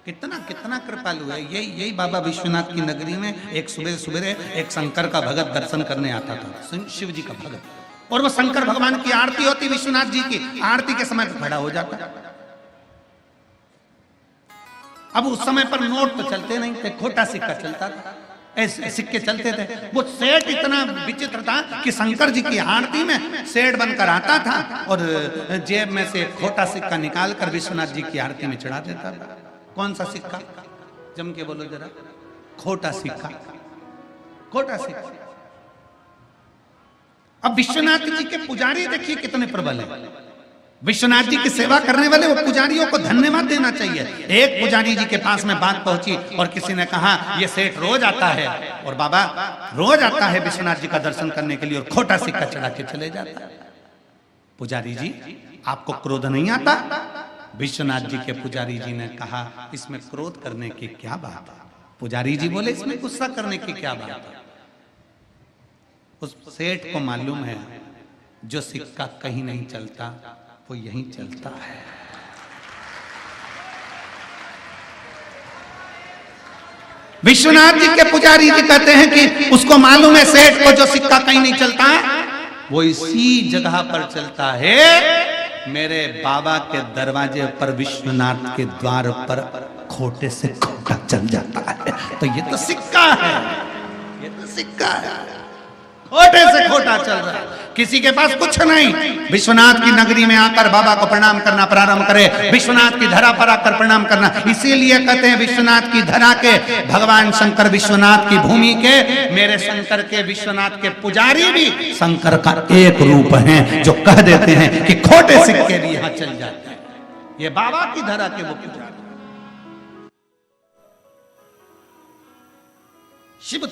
कितना कितना कृपालु है। यही बाबा विश्वनाथ की नगरी में एक सुबह सुबह एक शंकर का भगत दर्शन करने आता था, शिव जी का भगत, और वो शंकर भगवान की आरती होती, विश्वनाथ जी की आरती के समय खड़ा हो जाता। अब उस समय पर नोट तो चलते नहीं थे, खोटा सिक्का चलता था, ऐसे सिक्के चलते थे। वो सेठ इतना विचित्र था कि शंकर जी की आरती में सेठ बनकर आता था और जेब में से खोटा सिक्का निकाल कर विश्वनाथ जी की आरती में चढ़ा देता था। कौन सा सिक्का? जम के बोलो जरा। खोटा सिक्का, खोटा सिक्का। अब विश्वनाथ जी के पुजारी देखिए कितने प्रबल हैं। विश्वनाथ जी की सेवा करने वाले वो पुजारियों को धन्यवाद देना चाहिए। एक पुजारी जी के पास में बात पहुंची और किसी ने कहा ये सेठ रोज आता है और बाबा रोज आता है विश्वनाथ जी का दर्शन करने के लिए और खोटा सिक्का चढ़ा के चले जाता है। पुजारी जी आपको क्रोध नहीं आता? विश्वनाथ जी के पुजारी जी ने कहा इसमें क्रोध करने की क्या बात है? पुजारी जी बोले इसमें गुस्सा करने की क्या बात है? उस सेठ को मालूम है जो सिक्का कहीं नहीं चलता वो यहीं चलता है। विश्वनाथ जी के पुजारी जी कहते हैं कि उसको मालूम है सेठ को जो सिक्का कहीं नहीं चलता वो इसी जगह पर चलता है। मेरे बाबा के दरवाजे पर विश्वनाथ के द्वार पर खोटे से खोटा चल जाता है। तो ये तो सिक्का है, ये तो सिक्का है, खोटे से खोटा चल रहा है। किसी के पास कुछ नहीं, विश्वनाथ की नगरी में आकर बाबा को प्रणाम करना प्रारंभ करे, विश्वनाथ की धरा पर आकर प्रणाम करना। इसीलिए कहते हैं विश्वनाथ की धरा के भगवान शंकर, विश्वनाथ की भूमि के मेरे शंकर के विश्वनाथ के पुजारी भी शंकर का एक रूप हैं जो कह देते हैं कि खोटे सिक्के भी यहां चल जाते हैं। ये बाबा की धरा के वो पुजारी शिव